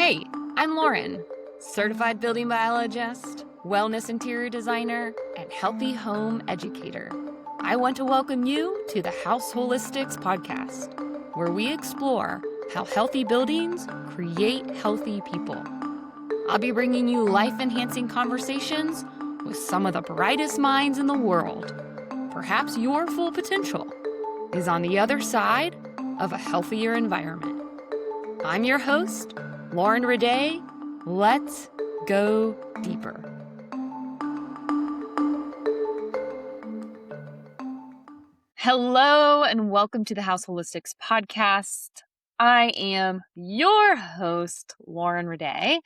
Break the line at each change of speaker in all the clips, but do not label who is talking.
Hey, I'm Lauren, certified building biologist, wellness interior designer, and healthy home educator. I want to welcome you to the House Holistics podcast, where we explore how healthy buildings create healthy people. I'll be bringing you life-enhancing conversations with some of the brightest minds in the world. Perhaps your full potential is on the other side of a healthier environment. I'm your host, Lauren Rede. Let's go deeper. Hello and welcome to the House Holistics podcast. I am your host, Lauren Rede.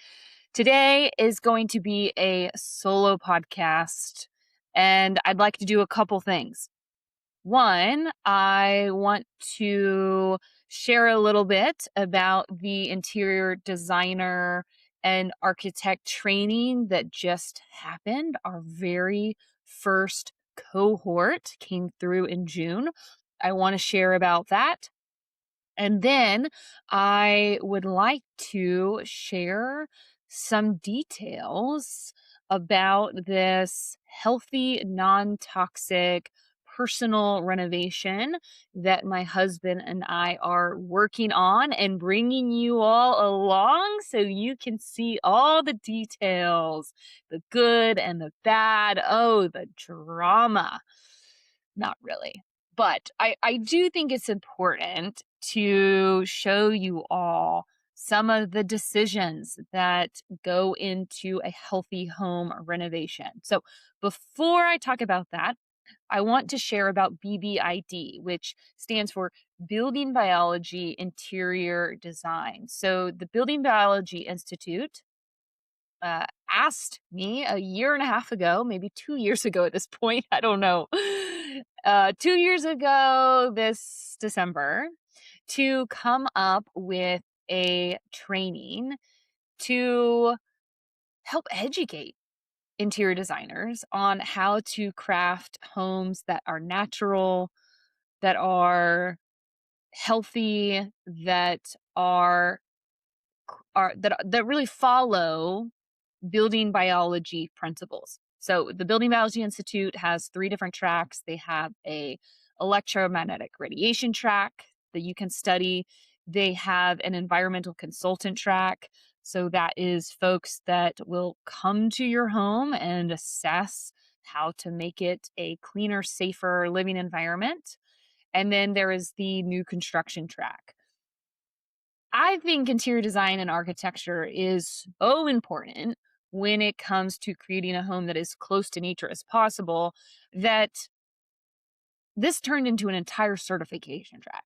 Today is going to be a solo podcast, and I'd like to do a couple things. One, I want to share a little bit about the interior designer and architect training that just happened. Our very first cohort came through in June. I want to share about that. And then I would like to share some details about this healthy, non-toxic personal renovation that my husband and I are working on and bringing you all along so you can see all the details, the good and the bad. Oh, the drama. Not really. But I do think it's important to show you all some of the decisions that go into a healthy home renovation. So before I talk about that, I want to share about BBID, which stands for Building Biology Interior Design. So the Building Biology Institute asked me a year and a half ago, maybe 2 years ago at this point, I don't know, 2 years ago this December, to come up with a training to help educate interior designers on how to craft homes that are natural, that are healthy, that that really follow building biology principles. So the Building Biology Institute has 3 different tracks. They have a electromagnetic radiation track that you can study. They have an environmental consultant track. So that is folks that will come to your home and assess how to make it a cleaner, safer living environment. And then there is the new construction track. I think interior design and architecture is so important when it comes to creating a home that is close to nature as possible, that this turned into an entire certification track.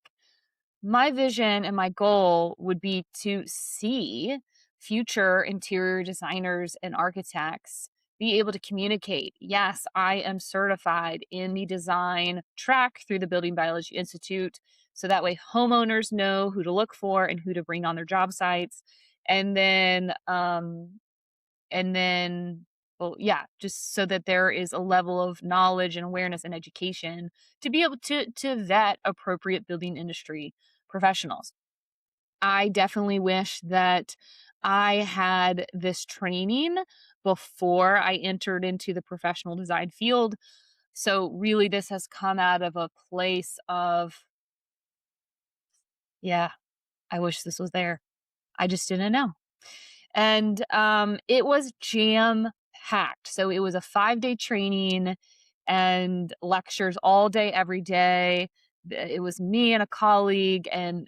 My vision and my goal would be to see future interior designers and architects be able to communicate, yes, I am certified in the design track through the Building Biology Institute. So that way homeowners know who to look for and who to bring on their job sites. And then, and then, well, yeah, just so that there is a level of knowledge and awareness and education to be able to vet appropriate building industry professionals. I definitely wish that I had this training before I entered into the professional design field. So really this has come out of a place of, yeah, I wish this was there. I just didn't know. And it was jam packed. So it was a 5-day training and lectures all day, every day. It was me and a colleague, and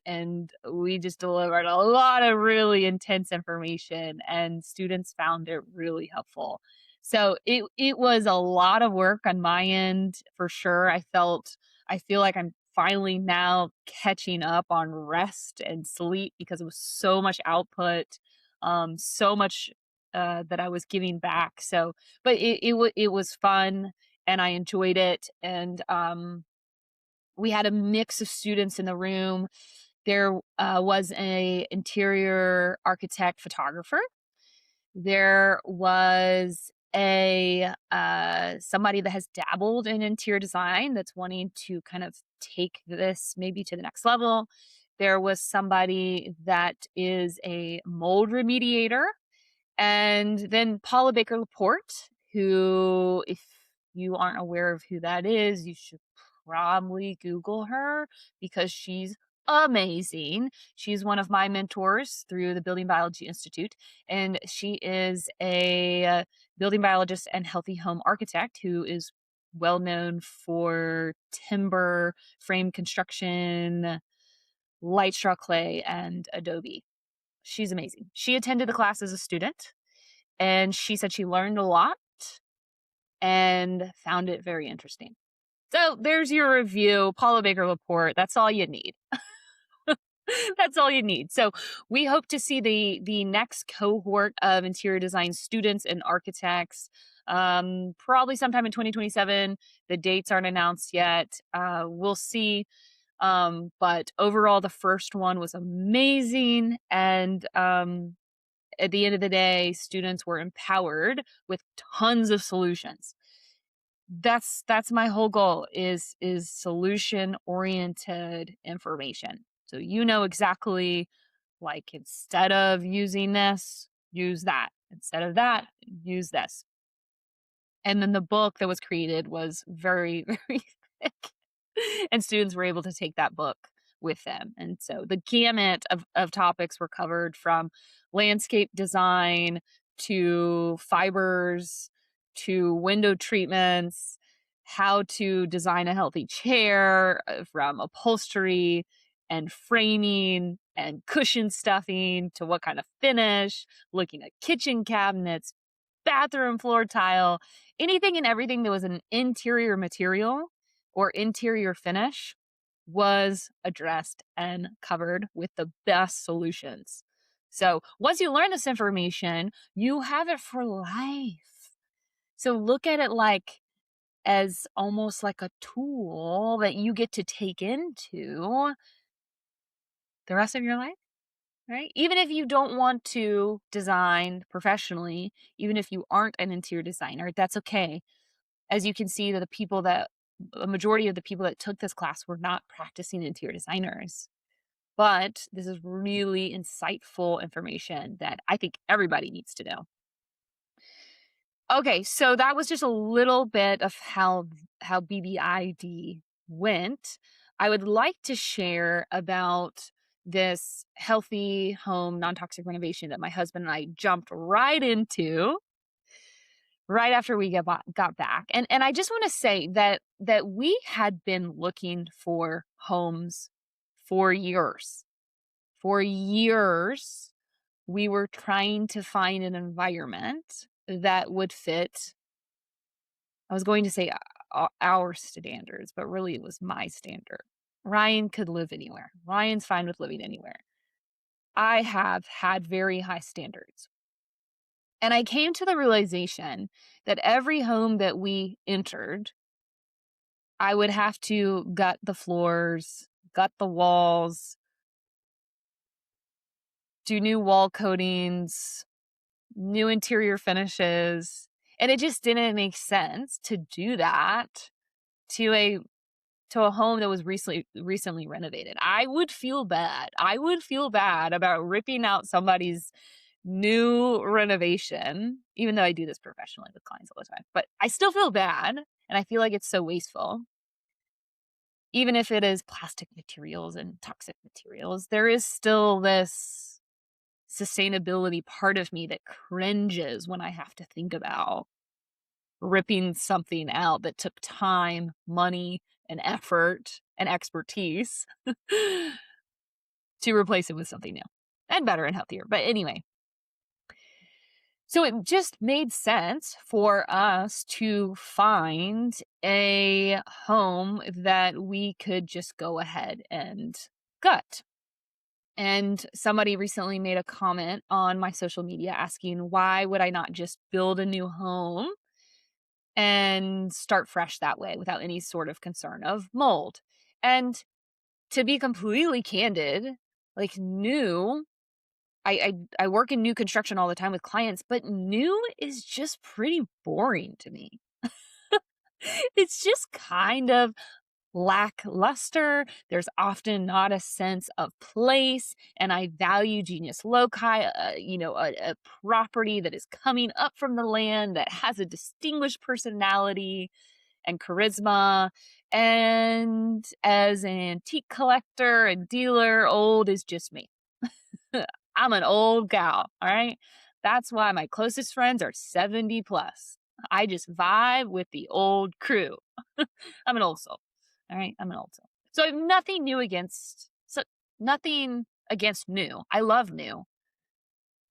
we just delivered a lot of really intense information, and students found it really helpful. So it was a lot of work on my end for sure. I feel like I'm finally now catching up on rest and sleep because it was so much output, so much that I was giving back. So, but it was fun and I enjoyed it. And we had a mix of students in the room. There was a interior architect photographer. There was a somebody that has dabbled in interior design that's wanting to kind of take this maybe to the next level. There was somebody that is a mold remediator. And then Paula Baker Laporte, who, if you aren't aware of who that is, you should probably Google her because she's amazing. She's one of my mentors through the Building Biology Institute, and she is a building biologist and healthy home architect who is well known for timber frame construction, light straw clay, and adobe. She's amazing. She attended the class as a student, and she said she learned a lot and found it very interesting. So there's your review, Paula Baker Laporte. That's all you need. That's all you need. So we hope to see the next cohort of interior design students and architects probably sometime in 2027. The dates aren't announced yet. We'll see. But overall, the first one was amazing. And at the end of the day, students were empowered with tons of solutions. That's my whole goal is solution oriented information. So you know exactly, like, instead of using this, use that. Instead of that, use this. And then the book that was created was very, very thick. And students were able to take that book with them. And so the gamut of topics were covered, from landscape design to fibers to window treatments, how to design a healthy chair, from upholstery and framing and cushion stuffing to what kind of finish, looking at kitchen cabinets, bathroom floor tile, anything and everything that was an interior material or interior finish was addressed and covered with the best solutions. So once you learn this information, you have it for life. So look at it like as almost like a tool that you get to take into the rest of your life, right? Even if you don't want to design professionally, even if you aren't an interior designer, that's okay. As you can see, that a majority of the people that took this class were not practicing interior designers. But this is really insightful information that I think everybody needs to know. Okay, so that was just a little bit of how BBID went. I would like to share about this healthy home non-toxic renovation that my husband and I jumped right into right after we got back. And I just want to say that we had been looking for homes for years. For years, we were trying to find an environment that would fit, I was going to say our standards, but really it was my standard. Ryan could live anywhere. Ryan's fine with living anywhere. I have had very high standards. And I came to the realization that every home that we entered, I would have to gut the floors, gut the walls, do new wall coatings, new interior finishes. And it just didn't make sense to do that to a home that was recently renovated. I would feel bad. I would feel bad about ripping out somebody's new renovation, even though I do this professionally with clients all the time. But I still feel bad, and I feel like it's so wasteful. Even if it is plastic materials and toxic materials, there is still this sustainability part of me that cringes when I have to think about ripping something out that took time, money, and effort and expertise to replace it with something new and better and healthier. But anyway, so it just made sense for us to find a home that we could just go ahead and gut. And somebody recently made a comment on my social media asking, why would I not just build a new home and start fresh that way without any sort of concern of mold? And to be completely candid, like, new, I work in new construction all the time with clients, but new is just pretty boring to me. It's just kind of lackluster. There's often not a sense of place, and I value genius loci, a property that is coming up from the land that has a distinguished personality and charisma. And as an antique collector and dealer, old is just me. I'm an old gal, all right? That's why my closest friends are 70 plus. I just vibe with the old crew. I'm an old soul. All right, I'm an old soul. So I have nothing against new. I love new,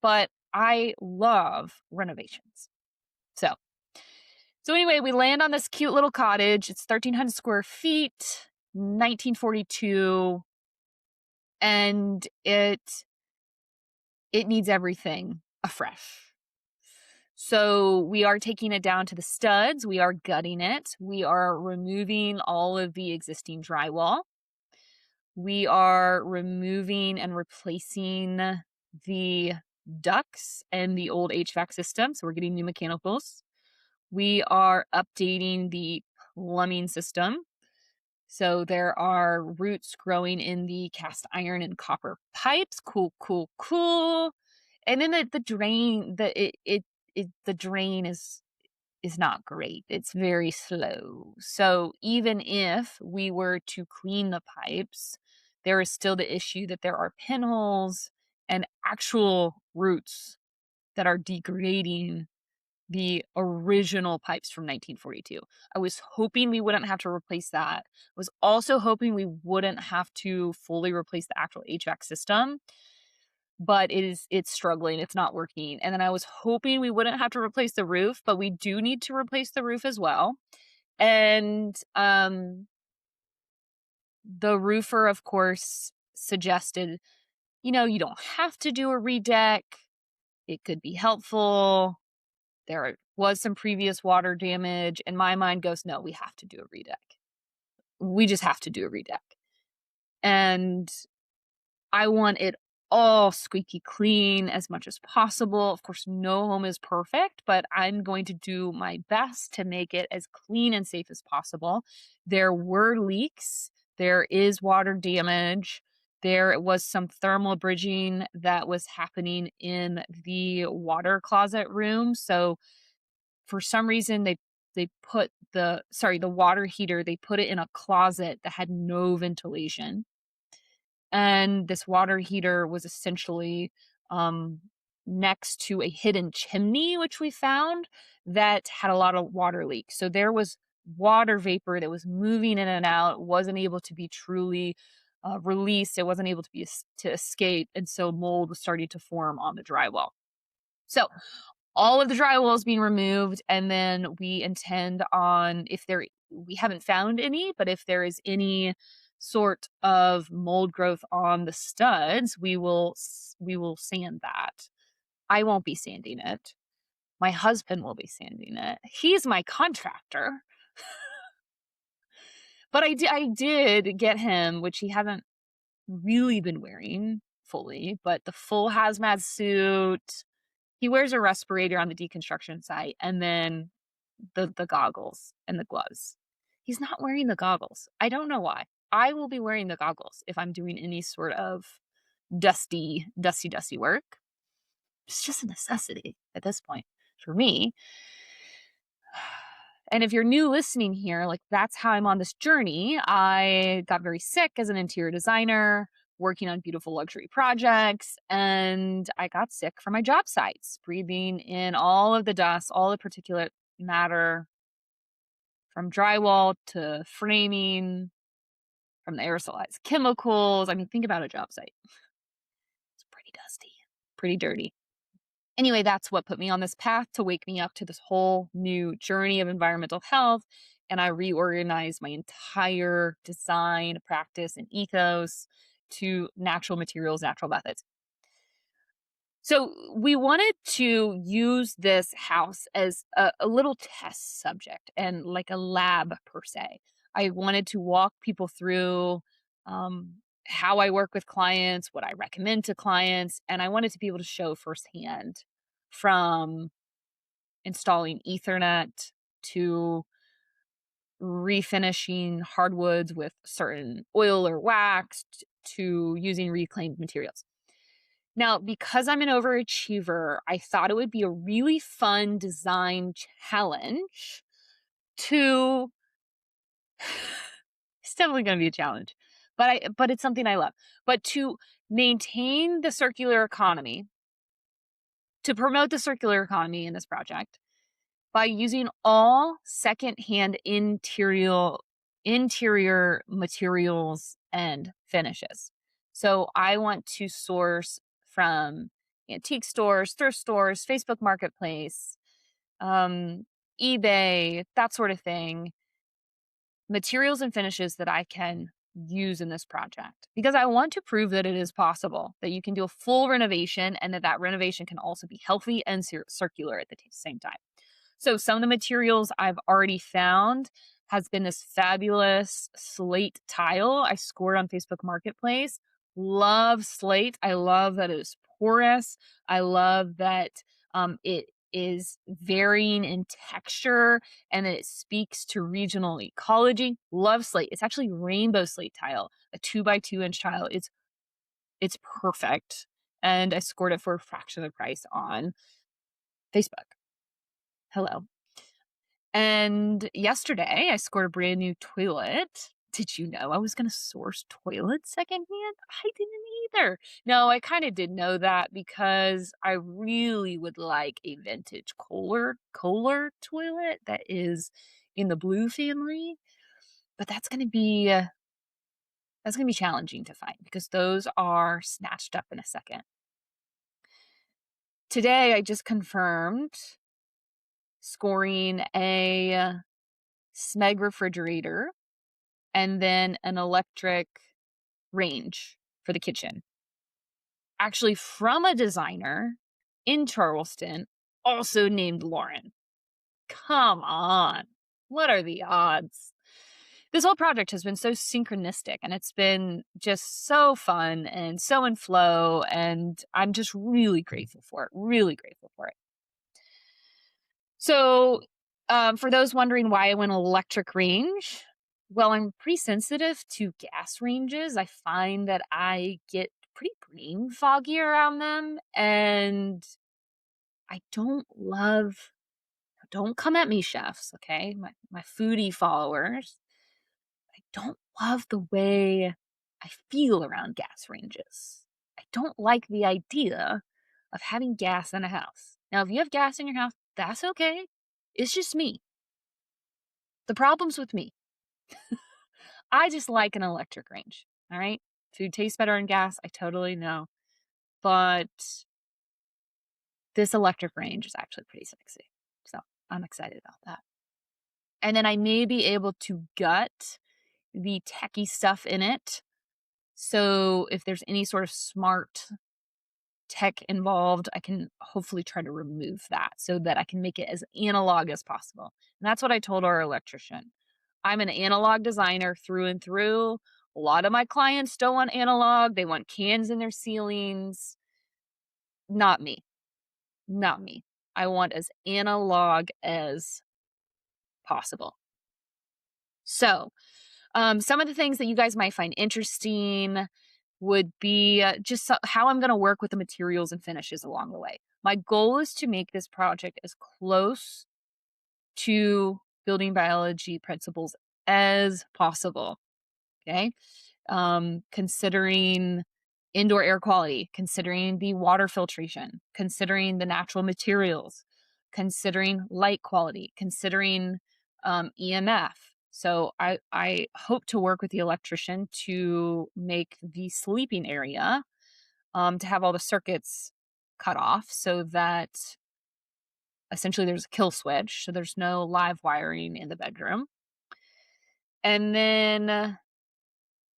but I love renovations. So anyway, we land on this cute little cottage. It's 1,300 square feet, 1942, and it needs everything afresh. So we are taking it down to the studs. We are gutting it. We are removing all of the existing drywall. We are removing and replacing the ducts and the old HVAC system. So we're getting new mechanicals. We are updating the plumbing system. So there are roots growing in the cast iron and copper pipes. Cool, cool, cool. And then the drain, the drain is not great. It's very slow. So even if we were to clean the pipes, there is still the issue that there are pinholes and actual roots that are degrading the original pipes from 1942. I was hoping we wouldn't have to replace that. I was also hoping we wouldn't have to fully replace the actual HVAC system, but it's struggling. It's not working. And then I was hoping we wouldn't have to replace the roof, but we do need to replace the roof as well. And the roofer, of course, suggested, you don't have to do a redeck. It could be helpful. There was some previous water damage, and my mind goes, no, we have to do a redeck. We just have to do a redeck. And I want it all squeaky clean as much as possible. Of course, no home is perfect, but I'm going to do my best to make it as clean and safe as possible. There were leaks. There is water damage. There was some thermal bridging that was happening in the water closet room. So for some reason they put the water heater, they put it in a closet that had no ventilation. And this water heater was essentially next to a hidden chimney, which we found that had a lot of water leaks. So there was water vapor that was moving in and out, wasn't able to be truly released. It wasn't able to escape. And so mold was starting to form on the drywall. So all of the drywall is being removed, and then we intend on, we haven't found any, but if there is any sort of mold growth on the studs, we will sand that. I won't be sanding it. My husband will be sanding it. He's my contractor. But I did get him, which he hasn't really been wearing fully, but the full hazmat suit. He wears a respirator on the deconstruction site, and then the goggles and the gloves. He's not wearing the goggles. I don't know why. I will be wearing the goggles if I'm doing any sort of dusty work. It's just a necessity at this point for me. And if you're new listening here, like, that's how I'm on this journey. I got very sick as an interior designer, working on beautiful luxury projects, and I got sick from my job sites, breathing in all of the dust, all the particulate matter from drywall to framing, from the aerosolized chemicals. I mean, think about a job site. It's pretty dusty, pretty dirty. Anyway, that's what put me on this path to wake me up to this whole new journey of environmental health. And I reorganized my entire design practice and ethos to natural materials, natural methods. So we wanted to use this house as a little test subject and like a lab per se. I wanted to walk people through how I work with clients, what I recommend to clients, and I wanted to be able to show firsthand, from installing Ethernet to refinishing hardwoods with certain oil or wax to using reclaimed materials. Now, because I'm an overachiever, I thought it would be a really fun design challenge to it's definitely going to be a challenge. But it's something I love. But to maintain the circular economy, to promote the circular economy in this project by using all secondhand interior materials and finishes. So I want to source from antique stores, thrift stores, Facebook Marketplace, um, eBay, that sort of thing, materials and finishes that I can use in this project because I want to prove that it is possible that you can do a full renovation and that renovation can also be healthy and circular at the same time. So some of the materials I've already found has been this fabulous slate tile I scored on Facebook Marketplace. Love slate. I love that it is porous. I love that it is varying in texture and that it speaks to regional ecology. Love slate. It's actually rainbow slate tile, a 2x2 inch tile. It's perfect. And I scored it for a fraction of the price on Facebook. Hello. And yesterday, I scored a brand new toilet. Did you know I was going to source toilets secondhand? I didn't either. No, I kind of did know that because I really would like a vintage Kohler toilet that is in the blue family. But that's going to be challenging to find because those are snatched up in a second. Today, I just confirmed scoring a Smeg refrigerator and then an electric range for the kitchen. Actually, from a designer in Charleston, also named Lauren. Come on. What are the odds? This whole project has been so synchronistic and it's been just so fun and so in flow. And I'm just really grateful for it. Really grateful for it. So, for those wondering why I went electric range, well, I'm pretty sensitive to gas ranges. I find that I get pretty brain foggy around them, and I don't come at me, chefs, okay? My foodie followers. I don't love the way I feel around gas ranges. I don't like the idea of having gas in a house. Now, if you have gas in your house, that's okay. It's just me. The problem's with me. I just like an electric range. All right. Food tastes better in gas. I totally know. But this electric range is actually pretty sexy. So I'm excited about that. And then I may be able to gut the techie stuff in it. So if there's any sort of smart tech involved, I can hopefully try to remove that so that I can make it as analog as possible. And that's what I told our electrician. I'm an analog designer through and through. A lot of my clients don't want analog. They want cans in their ceilings. Not me. Not me. I want as analog as possible. So, some of the things that you guys might find interesting would be just how I'm going to work with the materials and finishes along the way. My goal is to make this project as close to building biology principles as possible. Okay. Considering indoor air quality, considering the water filtration, considering the natural materials, considering light quality, considering EMF. So I hope to work with the electrician to make the sleeping area to have all the circuits cut off so that essentially there's a kill switch. So there's no live wiring in the bedroom. And then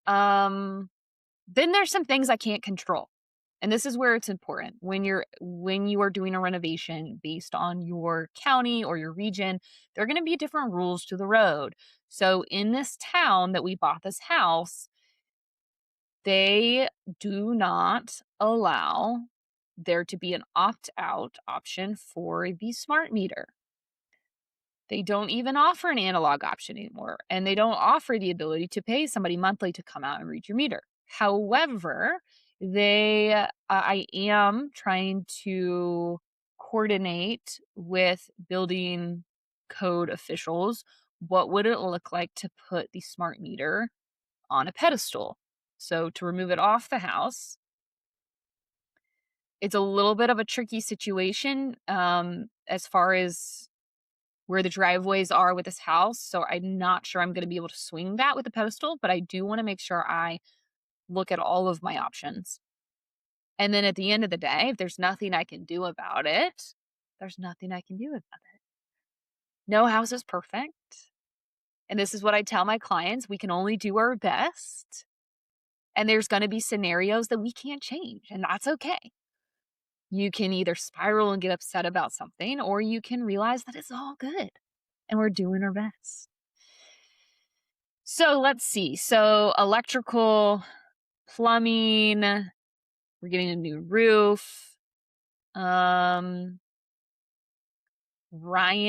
there's some things I can't control. And this is where it's important. When you are doing a renovation based on your county or your region, there are going to be different rules to the road. So in this town that we bought this house, they do not allow there to be an opt-out option for the smart meter. They don't even offer an analog option anymore, and they don't offer the ability to pay somebody monthly to come out and read your meter. However, I am trying to coordinate with building code officials. What would it look like to put the smart meter on a pedestal? So to remove it off the house, it's a little bit of a tricky situation as far as where the driveways are with this house. So I'm not sure I'm going to be able to swing that with the pedestal, but I do want to make sure I look at all of my options. And then at the end of the day, if there's nothing I can do about it, there's nothing I can do about it. No house is perfect. And this is what I tell my clients. We can only do our best. And there's going to be scenarios that we can't change, and that's okay. You can either spiral and get upset about something, or you can realize that it's all good and we're doing our best. So let's see. So electrical, plumbing, we're getting a new roof. Ryan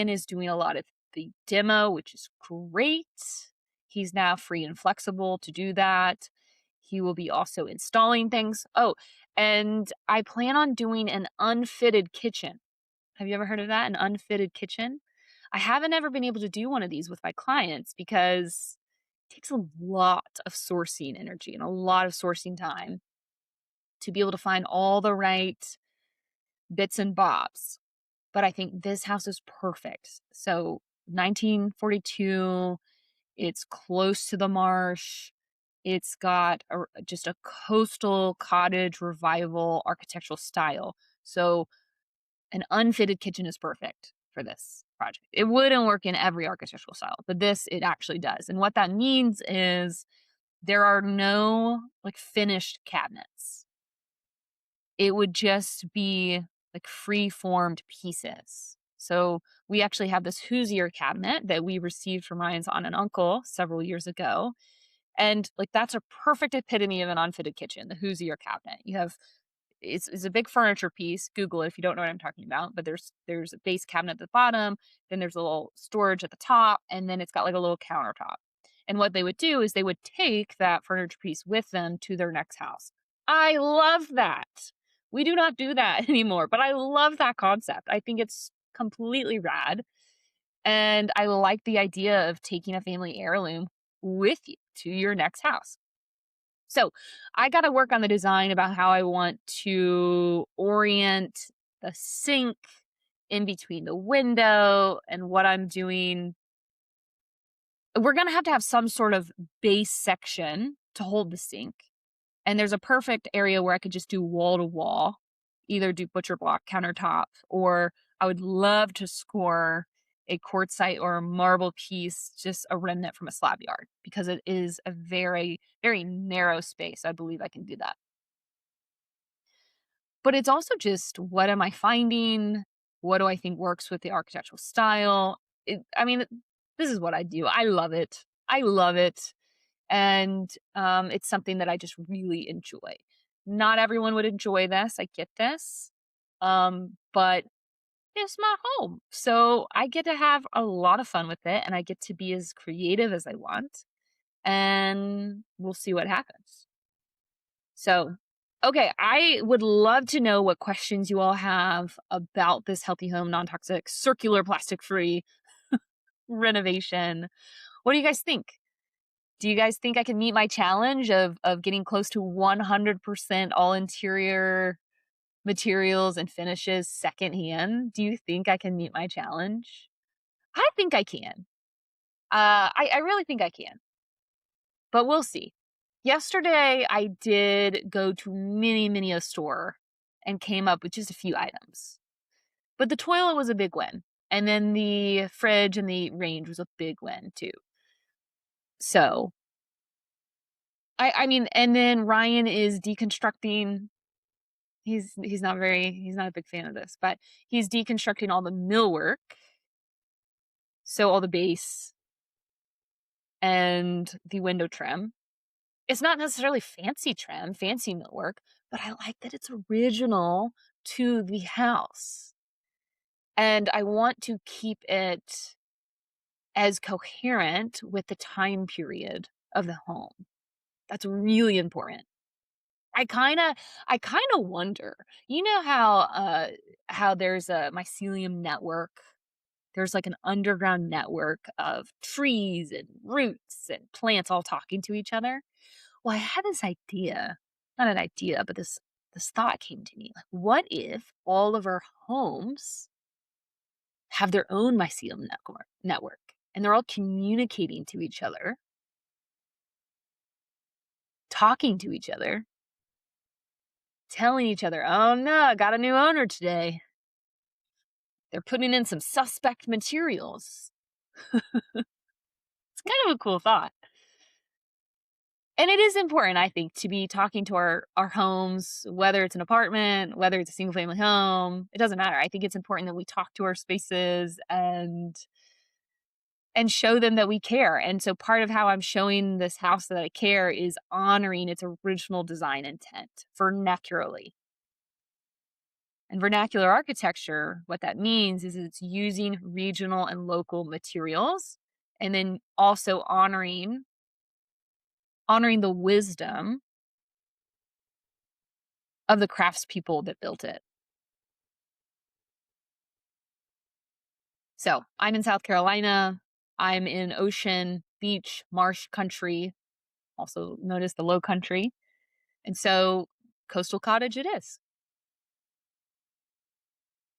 is doing a lot of the demo, which is great. He's now free and flexible to do that. He will be also installing things. Oh, and I plan on doing an unfitted kitchen. Have you ever heard of that? An unfitted kitchen? I haven't ever been able to do one of these with my clients because it takes a lot of sourcing energy and a lot of sourcing time to be able to find all the right bits and bobs. But I think this house is perfect. So 1942, it's close to the marsh. It's got just a coastal cottage revival architectural style. So an unfitted kitchen is perfect for this project. It wouldn't work in every architectural style, but this, it actually does. And what that means is there are no like finished cabinets. It would just be like free-formed pieces. So we actually have this Hoosier cabinet that we received from Ryan's aunt and uncle several years ago. And like that's a perfect epitome of an unfitted kitchen, the Hoosier cabinet. You have it's a big furniture piece. Google it if you don't know what I'm talking about. But there's a base cabinet at the bottom, then there's a little storage at the top, and then it's got like a little countertop. And what they would do is they would take that furniture piece with them to their next house. I love that. We do not do that anymore, but I love that concept. I think it's completely rad. And I like the idea of taking a family heirloom with you to your next house. So I got to work on the design about how I want to orient the sink in between the window and what I'm doing. We're going to have some sort of base section to hold the sink. And there's a perfect area where I could just do wall to wall, either do butcher block countertop, or I would love to score a quartzite or a marble piece, just a remnant from a slab yard, because it is a very, very narrow space. I believe I can do that. But it's also just, what am I finding? What do I think works with the architectural style? This is what I do. I love it. I love it. And it's something that I just really enjoy. Not everyone would enjoy this. I get this. But it's my home. So I get to have a lot of fun with it, and I get to be as creative as I want. And we'll see what happens. So, okay, I would love to know what questions you all have about this healthy home, non-toxic, circular, plastic-free renovation. What do you guys think? Do you guys think I can meet my challenge of getting close to 100% all interior materials and finishes secondhand? Do you think I can meet my challenge? I think I can. I really think I can. But we'll see. Yesterday, I did go to mini a store and came up with just a few items. But the toilet was a big win. And then the fridge and the range was a big win too. So, and then Ryan is deconstructing. He's not a big fan of this, but he's deconstructing all the millwork. So all the base and the window trim. It's not necessarily fancy trim, fancy millwork, but I like that it's original to the house. And I want to keep it as coherent with the time period of the home. That's really important. I kinda I kinda wonder, you know how there's a mycelium network? There's like an underground network of trees and roots and plants all talking to each other. Well, I had this idea, not an idea, but this thought came to me. Like, what if all of our homes have their own mycelium network and they're all communicating to each other, talking to each other, telling each other, "Oh no, I got a new owner today. They're putting in some suspect materials." It's kind of a cool thought. And it is important, I think, to be talking to our homes, whether it's an apartment, whether it's a single family home, it doesn't matter. I think it's important that we talk to our spaces and show them that we care. And so part of how I'm showing this house that I care is honoring its original design intent vernacularly. And vernacular architecture, what that means is it's using regional and local materials and then also honoring the wisdom of the craftspeople that built it. So I'm in South Carolina. I'm in ocean, beach, marsh country, also known as the low country. And so coastal cottage it is.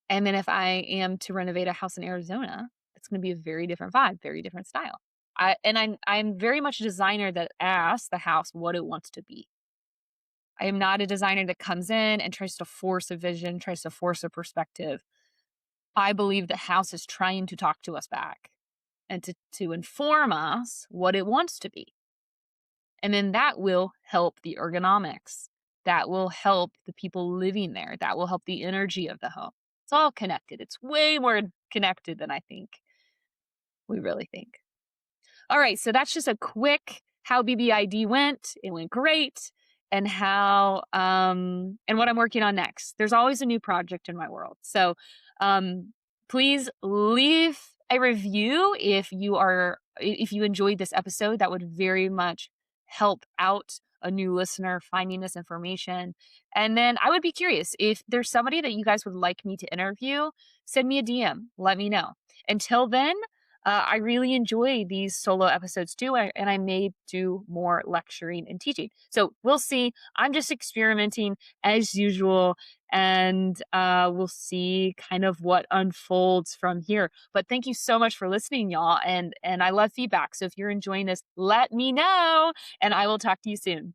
And then if I am to renovate a house in Arizona, it's going to be a very different vibe, very different style. I'm very much a designer that asks the house what it wants to be. I am not a designer that comes in and tries to force a vision, tries to force a perspective. I believe the house is trying to talk to us back and to inform us what it wants to be. And then that will help the ergonomics. That will help the people living there. That will help the energy of the home. It's all connected. It's way more connected than I think we really think. All right, so that's just a quick how BBID went. It went great, and how and what I'm working on next. There's always a new project in my world. So please leave a review if you enjoyed this episode. That would very much help out a new listener finding this information. And then I would be curious if there's somebody that you guys would like me to interview, send me a DM, let me know. Until then, I really enjoy these solo episodes too, and I may do more lecturing and teaching. So we'll see. I'm just experimenting as usual, and we'll see kind of what unfolds from here. But thank you so much for listening, y'all, and I love feedback. So if you're enjoying this, let me know, and I will talk to you soon.